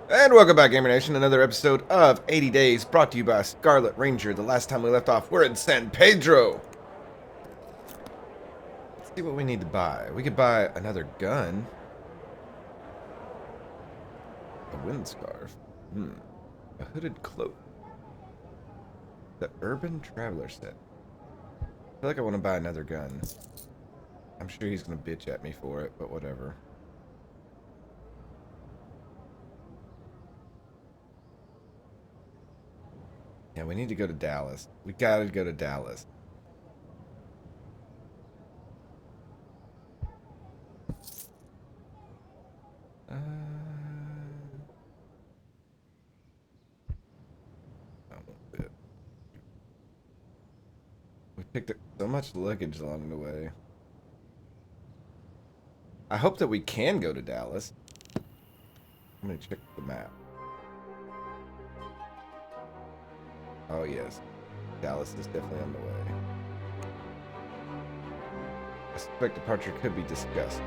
And welcome back, Gamer Nation. Another episode of 80 Days brought to you by Scarlet Ranger. The last time we left off, we're in San Pedro. Let's see what we need to buy. We could buy another gun. A wind scarf. A hooded cloak. The Urban Traveler set. I feel like I want to buy another gun. I'm sure he's going to bitch at me for it, but whatever. Yeah, we need to go to Dallas. We gotta go to Dallas. Uh, we picked up so much luggage along the way. I hope that we can go to Dallas. I'm gonna check the map. Oh yes, Dallas is definitely on the way. I suspect departure could be discussed.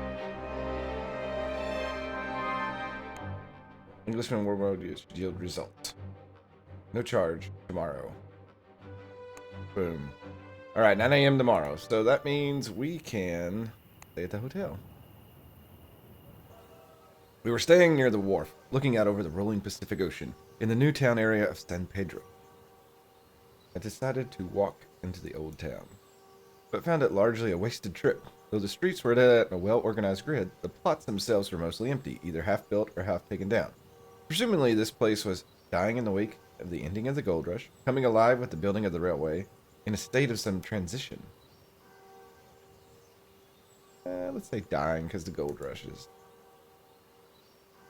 Englishman World Road yield result. No charge tomorrow. Boom. Alright, 9 a.m. tomorrow. So that means we can stay at the hotel. We were staying near the wharf, looking out over the rolling Pacific Ocean, in the new town area of San Pedro. I decided to walk into the old town, but found it largely a wasted trip. Though the streets were at a well-organized grid, the plots themselves were mostly empty, either half-built or half-taken down. Presumably, this place was dying in the wake of the ending of the gold rush, coming alive with the building of the railway, in a state of some transition. Let's say dying, because the gold rush is...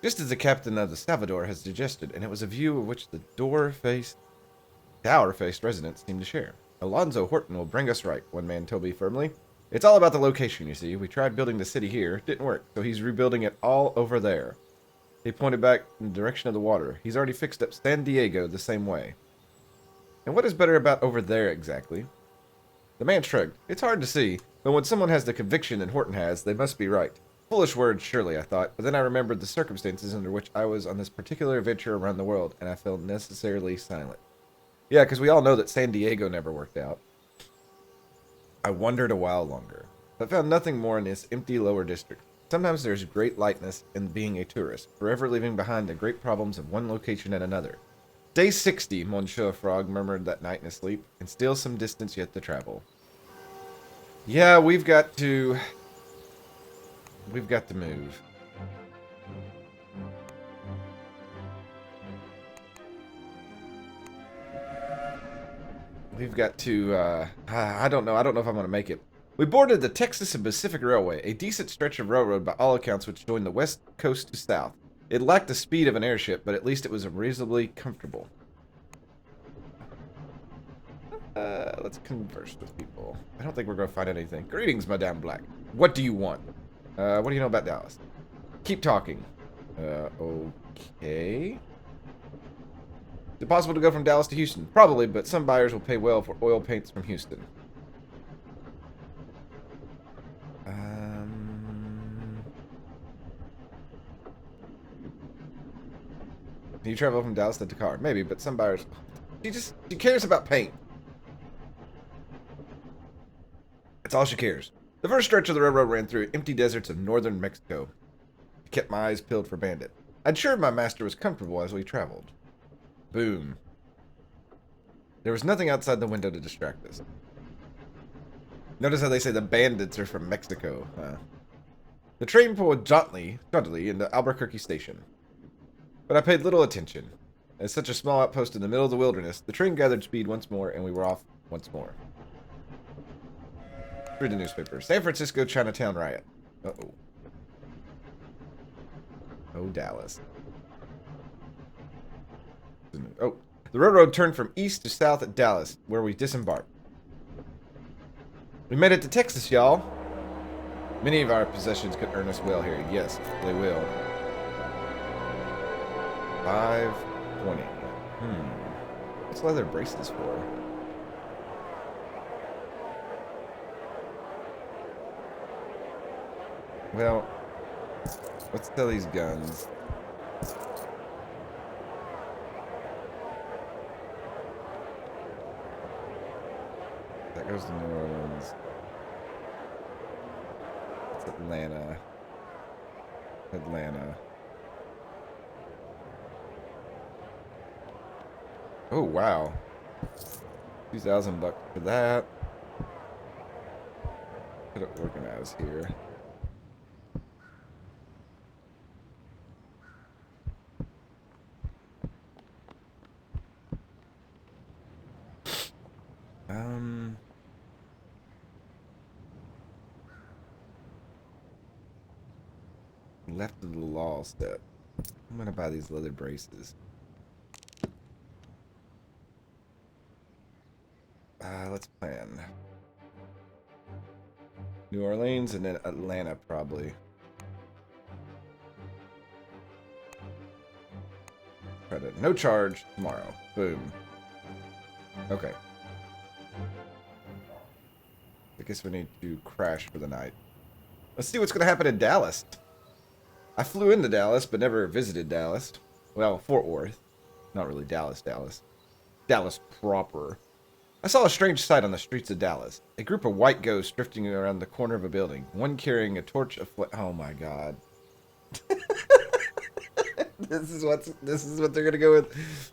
Just as the captain of the Salvador has suggested, and it was a view of which the dour-faced residents seemed to share. Alonzo Horton will bring us right, one man told me firmly. It's all about the location, you see. We tried building the city here. Didn't work, so he's rebuilding it all over there. He pointed back in the direction of the water. He's already fixed up San Diego the same way. And what is better about over there, exactly? The man shrugged. It's hard to see, but when someone has the conviction that Horton has, they must be right. Foolish words, surely, I thought, but then I remembered the circumstances under which I was on this particular adventure around the world, and I felt necessarily silent. Yeah, because we all know that San Diego never worked out. I wondered a while longer, but found nothing more in this empty lower district. Sometimes there's great lightness in being a tourist, forever leaving behind the great problems of one location and another. Day 60, Monsieur Frog murmured that night in his sleep, and still some distance yet to travel. Yeah, we've got to move. We've got to, I don't know if I'm going to make it. We boarded the Texas and Pacific Railway, a decent stretch of railroad by all accounts which joined the west coast to south. It lacked the speed of an airship, but at least it was reasonably comfortable. Let's converse with people. I don't think we're going to find anything. Greetings, Madame Black. What do you want? What do you know about Dallas? Keep talking. Okay. Is it possible to go from Dallas to Houston? Probably, but some buyers will pay well for oil paints from Houston. Can you travel from Dallas to Dakar? Maybe, but some buyers... She cares about paint. That's all she cares. The first stretch of the railroad ran through empty deserts of northern Mexico. I kept my eyes peeled for Bandit. I'd sure my master was comfortable as we traveled. Boom. There was nothing outside the window to distract us. Notice how they say the bandits are from Mexico, huh? The train pulled jauntily into Albuquerque Station. But I paid little attention. As such a small outpost in the middle of the wilderness, the train gathered speed once more, and we were off once more. Read the newspaper. San Francisco Chinatown riot. Uh-oh. Oh, Dallas. Oh, the railroad turned from east to south at Dallas, where we disembarked. We made it to Texas, y'all. Many of our possessions could earn us well here. Yes, they will. 520. What's leather bracelets for? Well, let's sell these guns. Goes to New Orleans. It's Atlanta. Atlanta. Oh, wow. $2,000 for that. Put it organized here. Left of the law step. I'm gonna buy these leather braces. Let's plan. New Orleans and then Atlanta, probably. Credit. No charge tomorrow. Boom. Okay. I guess we need to crash for the night. Let's see what's going to happen in Dallas. I flew into Dallas, but never visited Dallas. Well, Fort Worth. Not really Dallas, Dallas. Dallas proper. I saw a strange sight on the streets of Dallas. A group of white ghosts drifting around the corner of a building. One carrying a torch of oh my god. This is what they're gonna go with.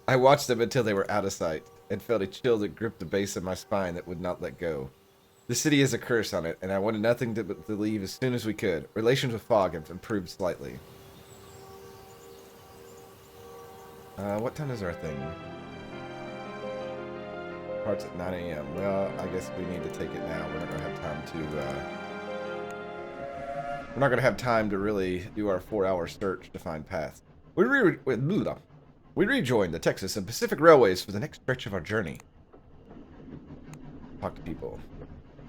I watched them until they were out of sight, and felt a chill that gripped the base of my spine that would not let go. The city has a curse on it, and I wanted nothing but to leave as soon as we could. Relations with Fogg have improved slightly. What time is our thing? Parts at 9 a.m. Well, I guess we need to take it now. We're not gonna have time to. We're not gonna have time to really do our 4-hour search to find paths. We rejoined the Texas and Pacific Railways for the next stretch of our journey. Talk to people.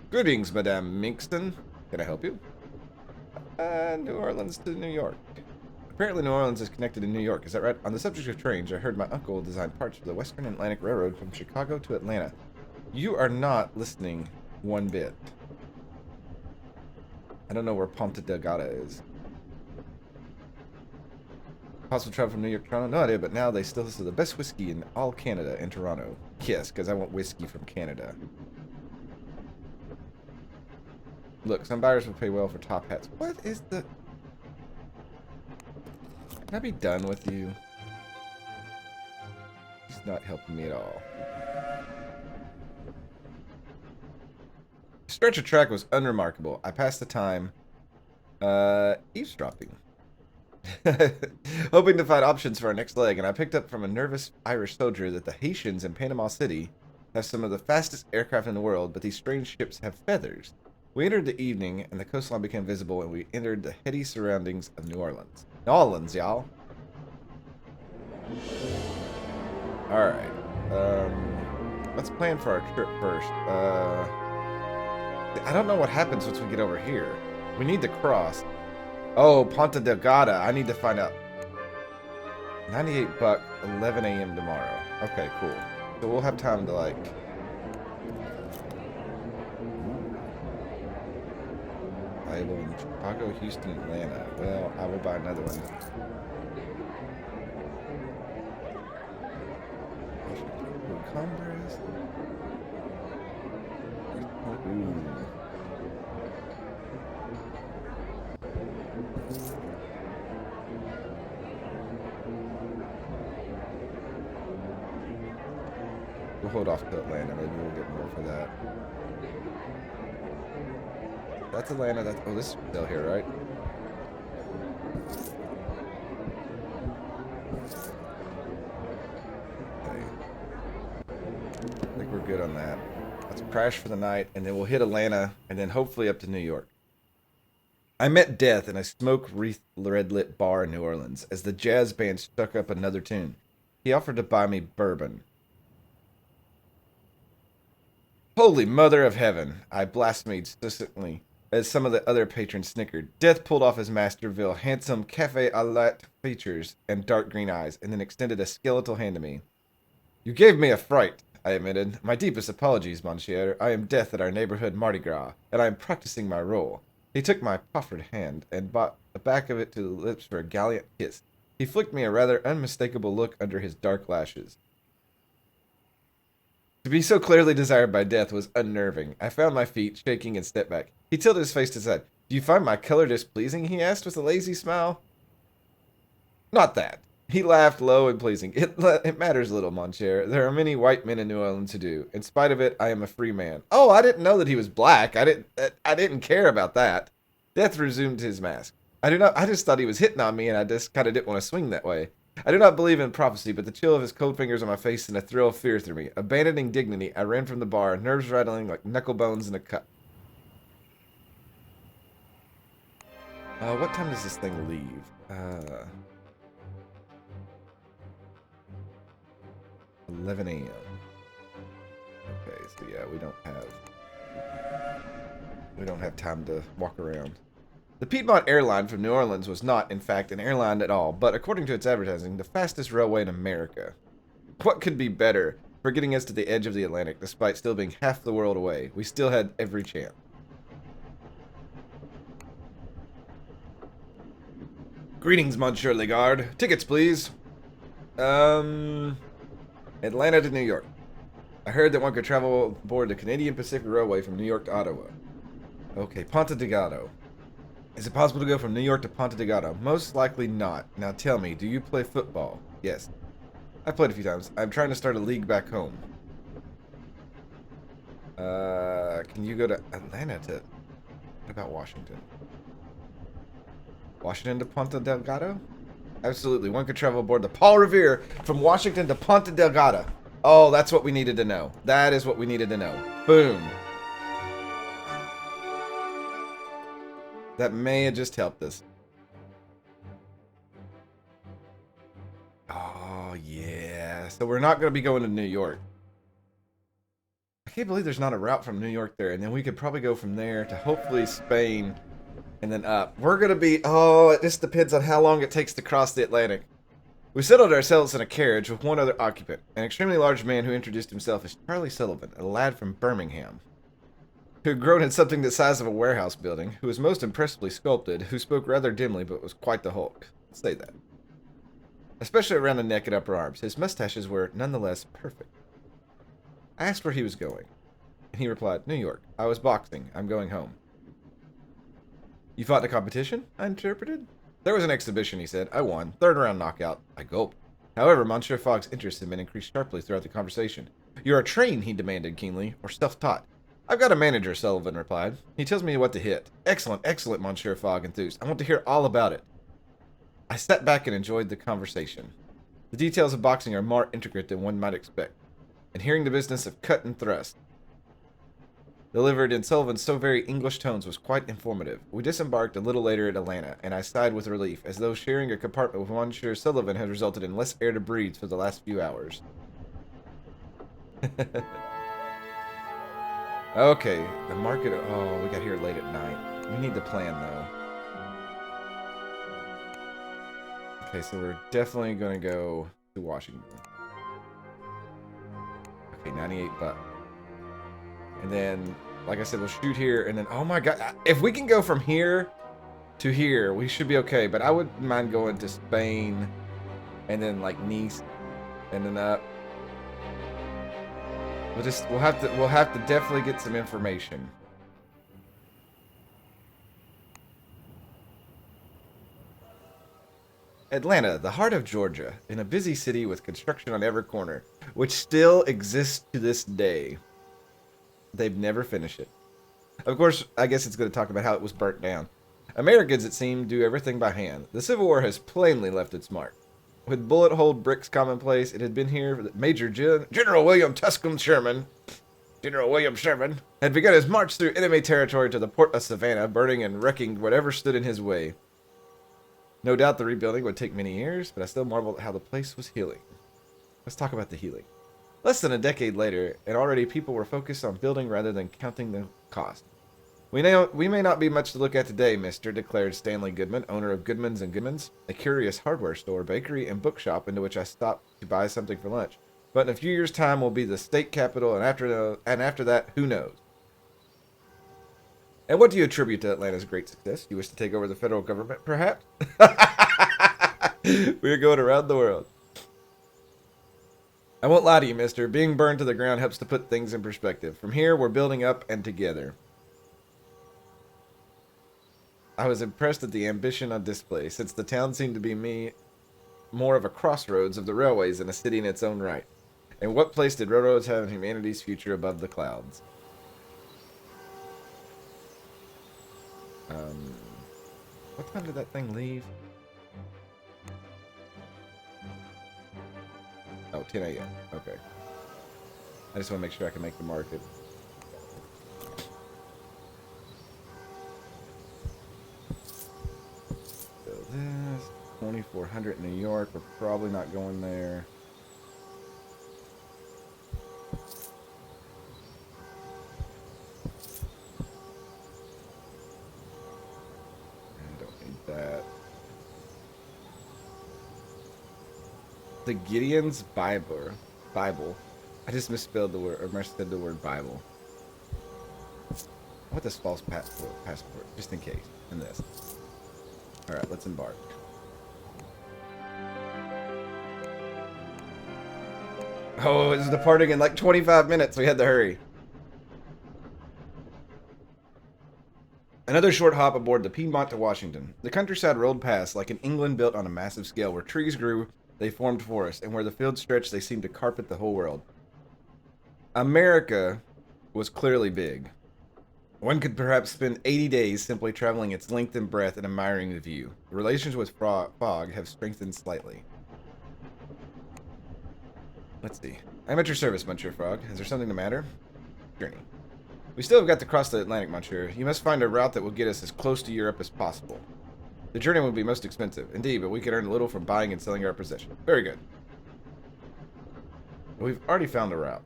Greetings, Madame Minkston. Can I help you? New Orleans to New York. Apparently New Orleans is connected to New York, is that right? On the subject of trains, I heard my uncle designed parts for the Western Atlantic Railroad from Chicago to Atlanta. You are not listening one bit. I don't know where Ponta Delgada is. Possible travel from New York to Toronto? No idea, but now they still listen to the best whiskey in all Canada in Toronto. Yes, because I want whiskey from Canada. Look, some buyers will pay well for top hats. What is the... Can I be done with you? He's not helping me at all. The stretch of track was unremarkable. I passed the time eavesdropping. Hoping to find options for our next leg, and I picked up from a nervous Irish soldier that the Haitians in Panama City have some of the fastest aircraft in the world, but these strange ships have feathers. We entered the evening, and the coastline became visible, and we entered the heady surroundings of New Orleans. New Orleans, y'all. Alright. Let's plan for our trip first. I don't know what happens once we get over here. We need to cross. Oh, Ponta Delgada. I need to find out. $98, 11 a.m. tomorrow. Okay, cool. So we'll have time to, like... Valuable in Chicago, Houston, Atlanta. Well, I will buy another one. Congress. Ooh. We'll hold off to Atlanta. Maybe we'll get more for that. That's Atlanta. That's... Oh, this is still here, right? Okay. I think we're good on that. Let's crash for the night, and then we'll hit Atlanta, and then hopefully up to New York. I met Death in a smoke-wreathed red-lit bar in New Orleans as the jazz band struck up another tune. He offered to buy me bourbon. Holy Mother of Heaven, I blasphemed succinctly as some of the other patrons snickered. Death pulled off his Masterville handsome cafe a latte features and dark green eyes, and then extended a skeletal hand to me. You gave me a fright, I admitted. My deepest apologies, monsieur. I am Death at our neighborhood Mardi Gras, and I am practicing my role. He took my proffered hand and brought the back of it to the lips for a gallant kiss. He flicked me a rather unmistakable look under his dark lashes. To be so clearly desired by death was unnerving. I found my feet, shaking, and stepped back. He tilted his face to the side. Do you find my color displeasing? He asked with a lazy smile. Not that. He laughed low and pleasing. It matters little, mon cher. There are many white men in New Orleans who do. In spite of it, I am a free man. Oh, I didn't know that he was black. I didn't care about that. Death resumed his mask. I just thought he was hitting on me, and I just kind of didn't want to swing that way. I do not believe in prophecy, but the chill of his cold fingers on my face sent a thrill of fear through me. Abandoning dignity, I ran from the bar, nerves rattling like knuckle bones in a cut. What time does this thing leave? 11 a.m. Okay, so yeah, we don't have time to walk around. The Piedmont Airline from New Orleans was not, in fact, an airline at all, but according to its advertising, the fastest railway in America. What could be better for getting us to the edge of the Atlantic, despite still being half the world away? We still had every chance. Greetings, Monsieur Legard. Tickets, please. Atlanta to New York. I heard that one could travel aboard the Canadian Pacific Railway from New York to Ottawa. Okay, Ponte Delgado. Is it possible to go from New York to Ponte Delgado? Most likely not. Now tell me, do you play football? Yes. I've played a few times. I'm trying to start a league back home. Can you go to Atlanta to... What about Washington? Washington to Ponte Delgado? Absolutely. One could travel aboard the Paul Revere from Washington to Ponte Delgado. Oh, that's what we needed to know. That is what we needed to know. Boom. That may have just helped us. Oh, yeah. So we're not going to be going to New York. I can't believe there's not a route from New York there. And then we could probably go from there to hopefully Spain and then up. We're going to be... Oh, it just depends on how long it takes to cross the Atlantic. We settled ourselves in a carriage with one other occupant, an extremely large man who introduced himself as Charlie Sullivan, a lad from Birmingham, who had grown in something the size of a warehouse building, who was most impressively sculpted, who spoke rather dimly but was quite the Hulk. Let's say that. Especially around the neck and upper arms. His mustaches were nonetheless perfect. I asked where he was going, and he replied, New York. I was boxing. I'm going home. You fought in a competition? I interpreted. There was an exhibition, he said. I won. Third round knockout. I gulped. However, Monsieur Fogg's interest in men increased sharply throughout the conversation. You're a trained, he demanded keenly, or self-taught? I've got a manager, Sullivan replied. He tells me what to hit. Excellent, excellent, Monsieur Fogg enthused. I want to hear all about it. I sat back and enjoyed the conversation. The details of boxing are more intricate than one might expect, and hearing the business of cut and thrust, delivered in Sullivan's so very English tones, was quite informative. We disembarked a little later at Atlanta, and I sighed with relief, as though sharing a compartment with Monsieur Sullivan had resulted in less air to breathe for the last few hours. Okay, the market... Oh, we got here late at night. We need to plan, though. Okay, so we're definitely going to go to Washington. Okay, 98 bucks. And then, like I said, we'll shoot here, and then... Oh my god, if we can go from here to here, we should be okay. But I wouldn't mind going to Spain, and then, like, Nice, and then up. We'll have to definitely get some information. Atlanta, the heart of Georgia, in a busy city with construction on every corner, which still exists to this day. They've never finished it. Of course, I guess it's going to talk about how it was burnt down. Americans, it seemed, do everything by hand. The Civil War has plainly left its mark. With bullet-holed bricks commonplace, it had been here that Major General William Tuscum Sherman, had begun his march through enemy territory to the port of Savannah, burning and wrecking whatever stood in his way. No doubt the rebuilding would take many years, but I still marveled at how the place was healing. Let's talk about the healing. Less than a decade later, and already people were focused on building rather than counting the cost. We may not be much to look at today, mister, declared Stanley Goodman, owner of Goodman's and Goodman's, a curious hardware store, bakery, and bookshop into which I stopped to buy something for lunch. But in a few years' time we'll be the state capital, and after that, who knows? And what do you attribute to Atlanta's great success? You wish to take over the federal government, perhaps? We're going around the world. I won't lie to you, mister. Being burned to the ground helps to put things in perspective. From here, we're building up and together. I was impressed at the ambition on display, since the town seemed to be more of a crossroads of the railways than a city in its own right. And what place did railroads have in humanity's future above the clouds? What time did that thing leave? Oh, 10 a.m. Okay. I just want to make sure I can make the market. So this, 2400 in New York. We're probably not going there. I don't need that. The Gideon's Bible. I just misspelled the word, or misspelled the word Bible. I want this false passport, just in case, in this. Alright, let's embark. Oh, it's departing in like 25 minutes. We had to hurry. Another short hop aboard the Piedmont to Washington. The countryside rolled past like an England built on a massive scale. Where trees grew, they formed forests, and where the fields stretched, they seemed to carpet the whole world. America was clearly big. One could perhaps spend 80 days simply traveling its length and breadth and admiring the view. The relations with Fogg have strengthened slightly. Let's see. I'm at your service, Monsieur Fogg. Is there something the matter? Journey. We still have got to cross the Atlantic, Monsieur. You must find a route that will get us as close to Europe as possible. The journey will be most expensive, indeed, but we can earn a little from buying and selling our possessions. Very good. We've already found a route.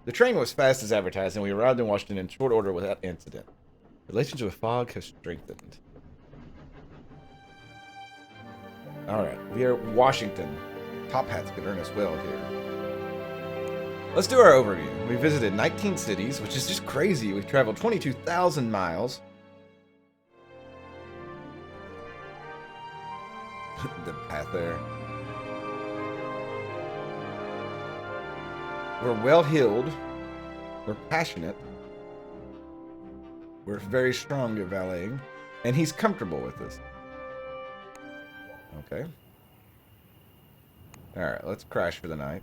The train was fast as advertised, and we arrived in Washington in short order without incident. Relations with Fogg have strengthened. Alright, we are Washington. Top hats could earn us well here. Let's do our overview. We visited 19 cities, which is just crazy. We've traveled 22,000 miles. The path there. We're well-heeled. We're passionate. We're very strong at valeting. And he's comfortable with us. Okay. Alright, let's crash for the night.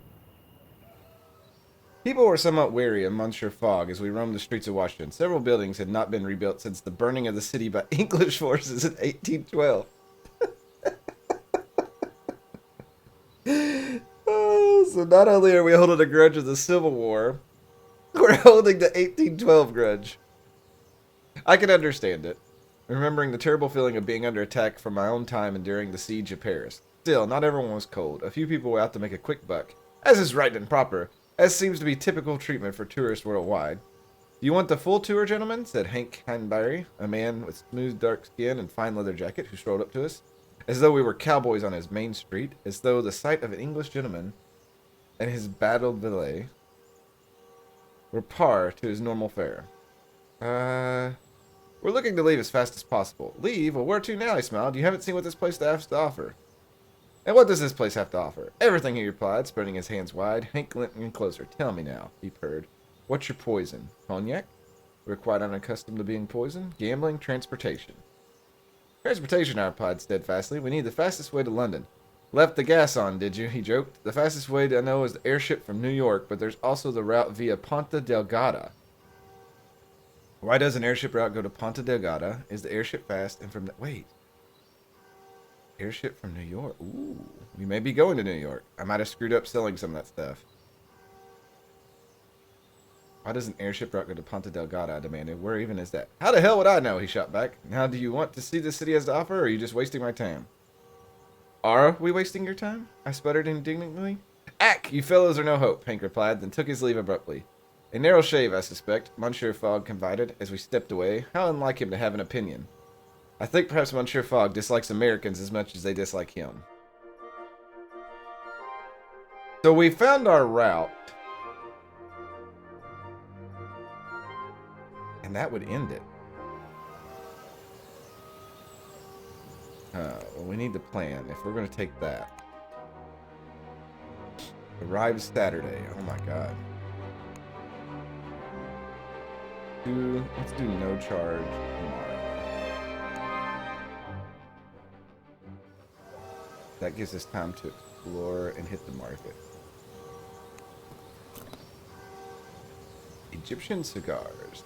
People were somewhat wary of Monsieur Fogg as we roamed the streets of Washington. Several buildings had not been rebuilt since the burning of the city by English forces in 1812. So not only are we holding a grudge of the Civil War, we're holding the 1812 grudge. I can understand it, remembering the terrible feeling of being under attack from my own time and during the siege of Paris. Still, not everyone was cold. A few people were out to make a quick buck, as is right and proper, as seems to be typical treatment for tourists worldwide. Do you want the full tour, gentlemen? Said Hank Hindberry, a man with smooth dark skin and fine leather jacket who strolled up to us, as though we were cowboys on his main street, as though the sight of an English gentleman and his battled valet were par to his normal fare. We're looking to leave as fast as possible. Leave? Well, where to now? He smiled. You haven't seen what this place has to offer. And what does this place have to offer? Everything, he replied, spreading his hands wide. Hank leant in closer. Tell me now, he purred. What's your poison? Cognac? We're quite unaccustomed to being poisoned. Gambling? Transportation. Transportation, I replied steadfastly. We need the fastest way to London. Left the gas on, did you? He joked. The fastest way I know is the airship from New York, but there's also the route via Ponta Delgada. Why does an airship route go to Ponta Delgada? Is the airship fast? And from the... Wait. Airship from New York. Ooh. We may be going to New York. I might have screwed up selling some of that stuff. Why does an airship route go to Ponta Delgada? I demanded. Where even is that? How the hell would I know? He shot back. Now, do you want to see the city has to offer, or are you just wasting my time? Are we wasting your time? I sputtered indignantly. Ack! You fellows are no hope, Hank replied, then took his leave abruptly. A narrow shave, I suspect, Monsieur Fogg confided as we stepped away. How unlike him to have an opinion. I think perhaps Monsieur Fogg dislikes Americans as much as they dislike him. So we found our route. And that would end it. Well, we need to plan if we're going to take that. Arrives Saturday. Oh my god. Let's do no charge tomorrow. That gives us time to explore and hit the market. Egyptian cigars.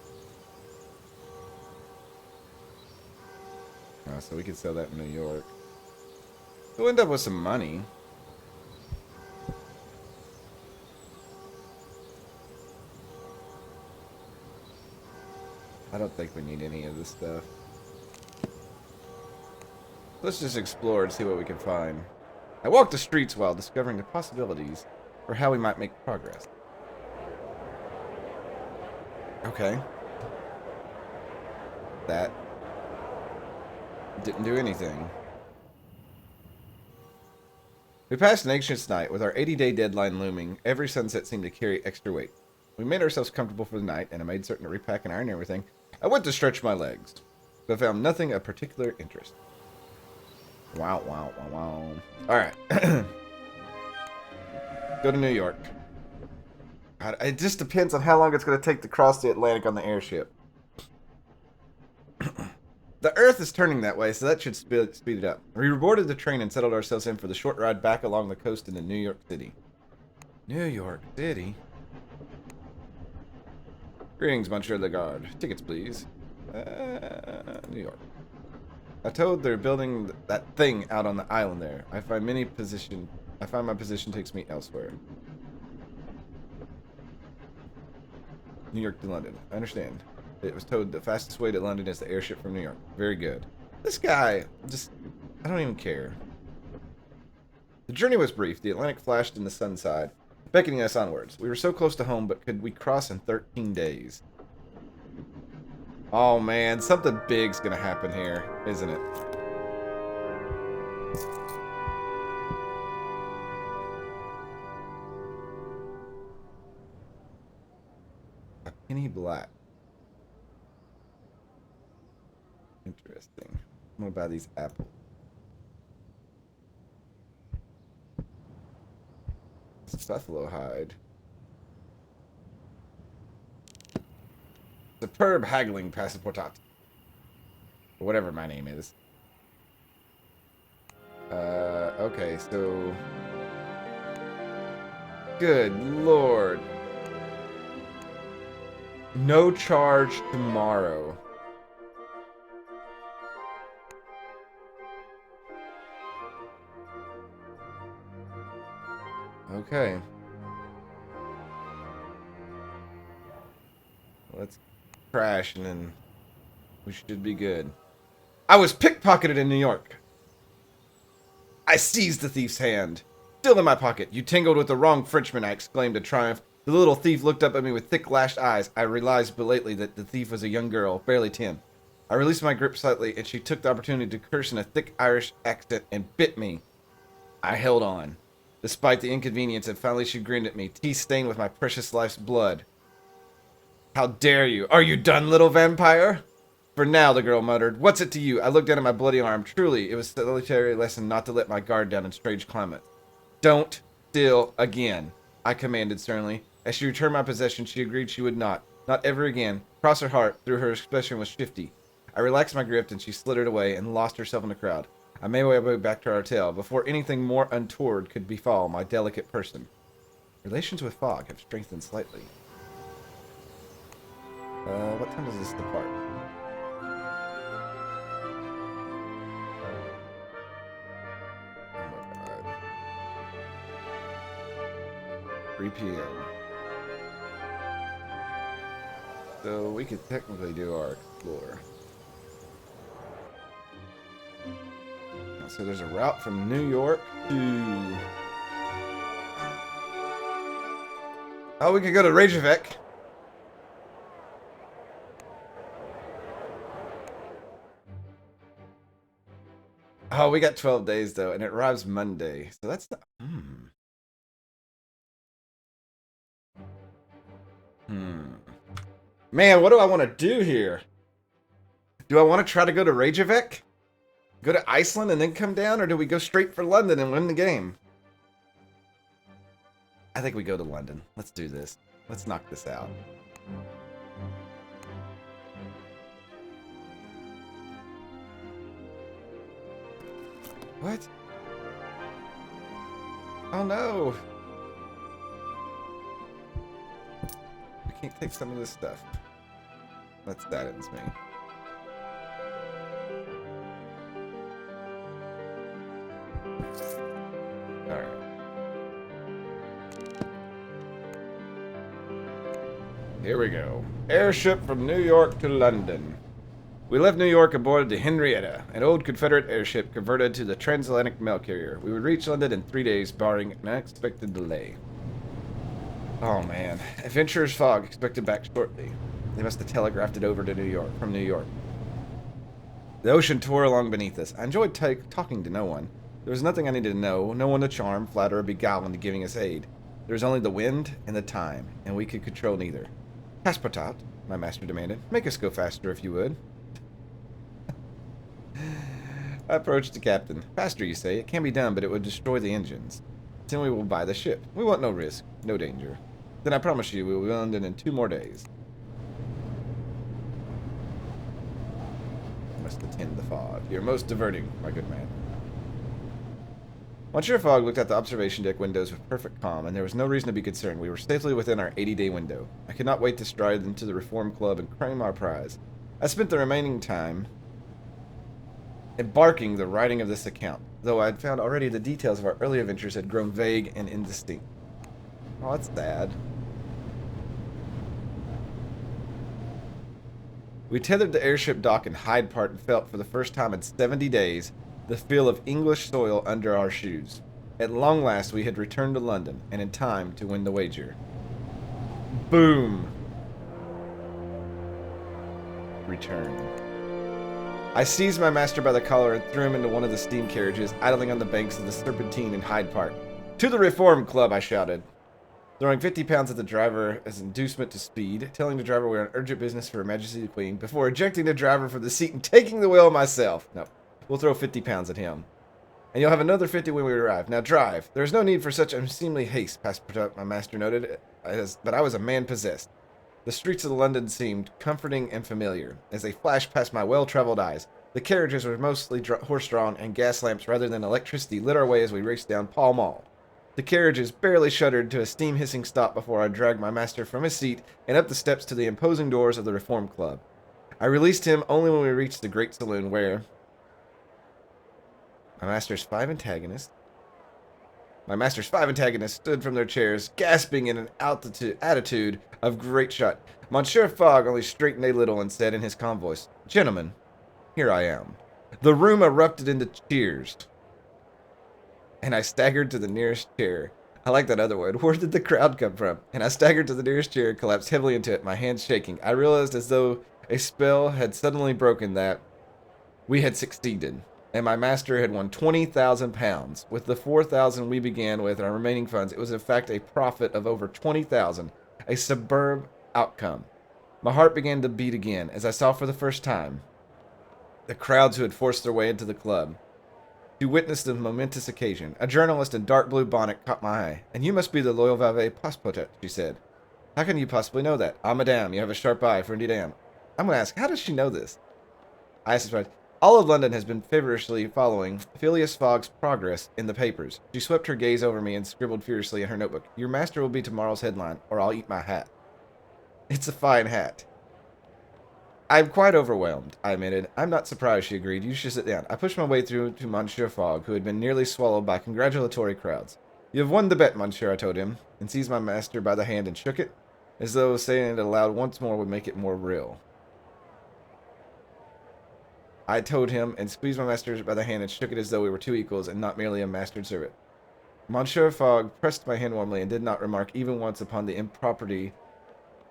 So we could sell that in New York. We'll end up with some money. I don't think we need any of this stuff. Let's just explore and see what we can find. I walked the streets while discovering the possibilities for how we might make progress. Okay. That didn't do anything. We passed an anxious night with our 80-day deadline looming. Every sunset seemed to carry extra weight. We made ourselves comfortable for the night, and I made certain to repack and iron everything. I went to stretch my legs, but found nothing of particular interest. Wow, wow, wow, wow. Alright. Go to New York. God, it just depends on how long it's going to take to cross the Atlantic on the airship. The Earth is turning that way, so that should speed it up. We reboarded the train and settled ourselves in for the short ride back along the coast into New York City. New York City? Greetings, Monsieur Lagarde. Tickets, please. New York. I told they're building that thing out on the island there. I find my position takes me elsewhere. New York to London. I understand. It was told the fastest way to London is the airship from New York. Very good. This guy, I don't even care. The journey was brief. The Atlantic flashed in the sunside, beckoning us onwards. We were so close to home, but could we cross in 13 days? Oh man, something big's gonna happen here, isn't it? A penny black. Interesting. I'm gonna buy these apples. It's buffalo hide. Superb haggling, Passepartout. Whatever my name is. Okay, so... Good lord. No charge tomorrow. Okay. Let's crash and then we should be good. I was pickpocketed in New York. I seized the thief's hand. Still in my pocket. You tangled with the wrong Frenchman, I exclaimed in triumph. The little thief looked up at me with thick lashed eyes. I realized belatedly that the thief was a young girl, barely 10. I released my grip slightly and she took the opportunity to curse in a thick Irish accent and bit me. I held on. Despite the inconvenience, and finally she grinned at me, teeth stained with my precious life's blood. How dare you? Are you done, little vampire? For now, the girl muttered. What's it to you? I looked down at my bloody arm. Truly, it was a salutary lesson not to let my guard down in strange climates. Don't steal again, I commanded sternly. As she returned my possession, she agreed she would not. Not ever again. Across her heart, through her expression was shifty. I relaxed my grip, and she slithered away and lost herself in the crowd. I made my way back to our hotel before anything more untoward could befall my delicate person. Relations with Fogg have strengthened slightly. What time does this depart? Oh my god. 3 p.m. So we could technically do our explore. So there's a route from New York to... Oh, we could go to Reykjavik. Oh, we got 12 days, though, and it arrives Monday. So that's the... Man, what do I want to do here? Do I want to try to go to Reykjavik? Go to Iceland and then come down? Or do we go straight for London and win the game? I think we go to London. Let's do this. Let's knock this out. What? Oh no! I can't take some of this stuff. That saddens me. Alright. Here we go. Airship from New York to London. We left New York aboard the Henrietta, an old Confederate airship converted to the transatlantic mail carrier. We would reach London in 3 days, barring an unexpected delay. Oh man. Adventurer's Fogg expected back shortly. They must have telegraphed it over to New York, from New York. The ocean tore along beneath us. I enjoyed talking to no one. There was nothing I needed to know, no one to charm, flatter, or beguile into giving us aid. There was only the wind and the time, and we could control neither. Passepartout, my master demanded. Make us go faster if you would. I approached the captain. Faster, you say? It can be done, but it would destroy the engines. Then we will buy the ship. We want no risk, no danger. Then I promise you we will be in London in 2 more days. I must attend the fog. You're most diverting, my good man. Monsieur Fogg looked at the observation deck windows with perfect calm, and there was no reason to be concerned. We were safely within our 80-day window. I could not wait to stride into the Reform Club and claim our prize. I spent the remaining time embarking the writing of this account, though I had found already the details of our early adventures had grown vague and indistinct. Oh, that's sad. We tethered the airship dock in Hyde Park and felt, for the first time in 70 days, the feel of English soil under our shoes. At long last, we had returned to London, and in time to win the wager. Boom! Return. I seized my master by the collar and threw him into one of the steam carriages idling on the banks of the Serpentine in Hyde Park. To the Reform Club, I shouted, throwing 50 pounds at the driver as inducement to speed, telling the driver we were on urgent business for Her Majesty the Queen, before ejecting the driver from the seat and taking the wheel myself. No, we'll throw 50 pounds at him. And you'll have another 50 when we arrive. Now drive. There is no need for such unseemly haste, Passepartout, my master noted, but I was a man possessed. The streets of London seemed comforting and familiar. As they flashed past my well-traveled eyes, the carriages were mostly horse-drawn, and gas lamps rather than electricity lit our way as we raced down Pall Mall. The carriages barely shuddered to a steam-hissing stop before I dragged my master from his seat and up the steps to the imposing doors of the Reform Club. I released him only when we reached the great saloon where my master's five antagonists stood from their chairs, gasping in an attitude of great shock. Monsieur Fogg only straightened a little and said in his calm voice, "Gentlemen, here I am." The room erupted into cheers, and I staggered to the nearest chair. I like that other word. Where did the crowd come from? And I staggered to the nearest chair and collapsed heavily into it, my hands shaking. I realized as though a spell had suddenly broken that we had succeeded, and my master had won £20,000. With the 4,000 we began with, our remaining funds, it was in fact a profit of over 20,000, a superb outcome. My heart began to beat again as I saw for the first time the crowds who had forced their way into the club to witness the momentous occasion. A journalist in dark blue bonnet caught my eye. "And you must be the loyal valet Passepartout," she said. "How can you possibly know that?" "Ah, madame, you have a sharp eye, for indeed I am." I'm going to ask, how does she know this? I suspect. All of London has been feverishly following Phileas Fogg's progress in the papers. She swept her gaze over me and scribbled furiously in her notebook. "Your master will be tomorrow's headline, or I'll eat my hat." It's a fine hat. "I'm quite overwhelmed," I admitted. "I'm not surprised," she agreed. "You should sit down." I pushed my way through to Monsieur Fogg, who had been nearly swallowed by congratulatory crowds. "You have won the bet, monsieur," I told him, and seized my master by the hand and shook it, as though saying it aloud once more would make it more real. I told him, and squeezed my master by the hand and shook it as though we were two equals and not merely a master and servant. Monsieur Fogg pressed my hand warmly and did not remark even once upon the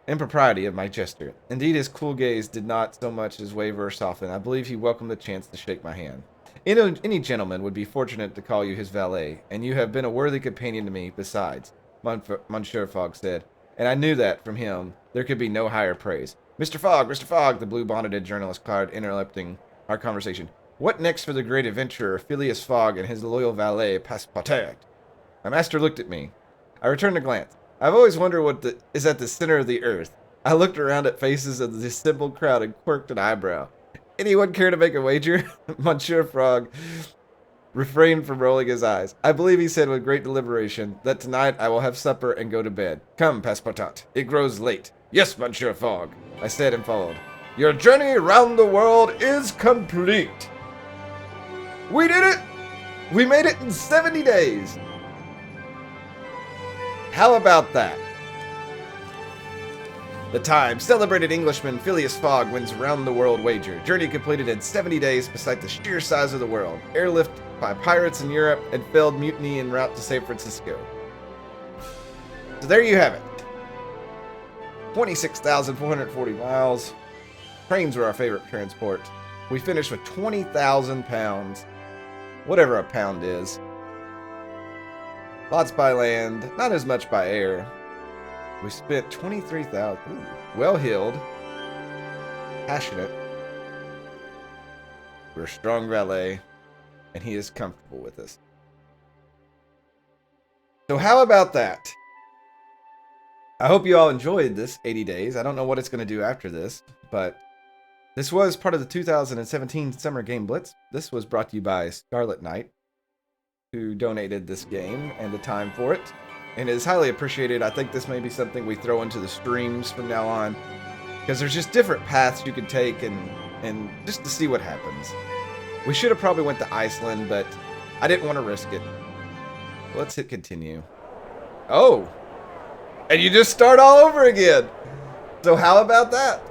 impropriety of my gesture. Indeed, his cool gaze did not so much as waver or soften. I believe he welcomed the chance to shake my hand. "Any gentleman would be fortunate to call you his valet, and you have been a worthy companion to me besides," Monsieur Fogg said, and I knew that, from him, there could be no higher praise. Mr. Fogg, the blue-bonneted journalist cried, interrupting our conversation. "What next for the great adventurer, Phileas Fogg, and his loyal valet, Passepartout?" My master looked at me. I returned a glance. I've always wondered what is at the center of the earth. I looked around at faces of the assembled crowd and quirked an eyebrow. Anyone care to make a wager? Monsieur Fogg refrained from rolling his eyes. I believe he said with great deliberation that tonight I will have supper and go to bed. Come, Passepartout. It grows late. Yes, Monsieur Fogg, I said and followed. Your journey around the world is complete. We did it! We made it in 70 days. How about that? The time, celebrated Englishman Phileas Fogg wins round the world wager. Journey completed in 70 days beside the sheer size of the world. Airlift by pirates in Europe and failed mutiny en route to San Francisco. So there you have it. 26,440 miles. Trains were our favorite transport. We finished with 20,000 pounds. Whatever a pound is. Lots by land, not as much by air. We spent 23,000. Well-heeled. Passionate. We're a strong valet. And he is comfortable with us. So how about that? I hope you all enjoyed this 80 days. I don't know what it's going to do after this, but this was part of the 2017 Summer Game Blitz. This was brought to you by Scarlet Knight, who donated this game and the time for it. And it is highly appreciated. I think this may be something we throw into the streams from now on, because there's just different paths you can take and just to see what happens. We should have probably went to Iceland, but I didn't want to risk it. Let's hit continue. Oh! And you just start all over again! So how about that?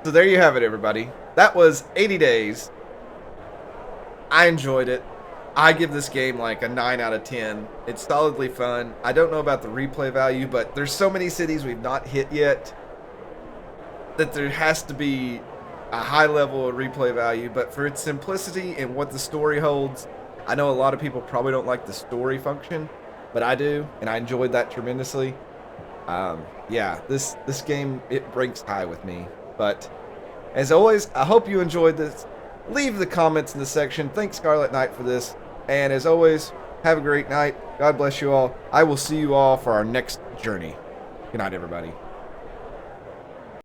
So there you have it, everybody. That was 80 days. I enjoyed it. I give this game like a 9 out of 10. It's solidly fun. I don't know about the replay value, but there's so many cities we've not hit yet that there has to be a high level of replay value. But for its simplicity and what the story holds, I know a lot of people probably don't like the story function, but I do, and I enjoyed that tremendously. Yeah, this game, it ranks high with me. But as always, I hope you enjoyed this. Leave the comments in the section. Thank Scarlet Knight for this. And as always, have a great night. God bless you all. I will see you all for our next journey. Good night, everybody.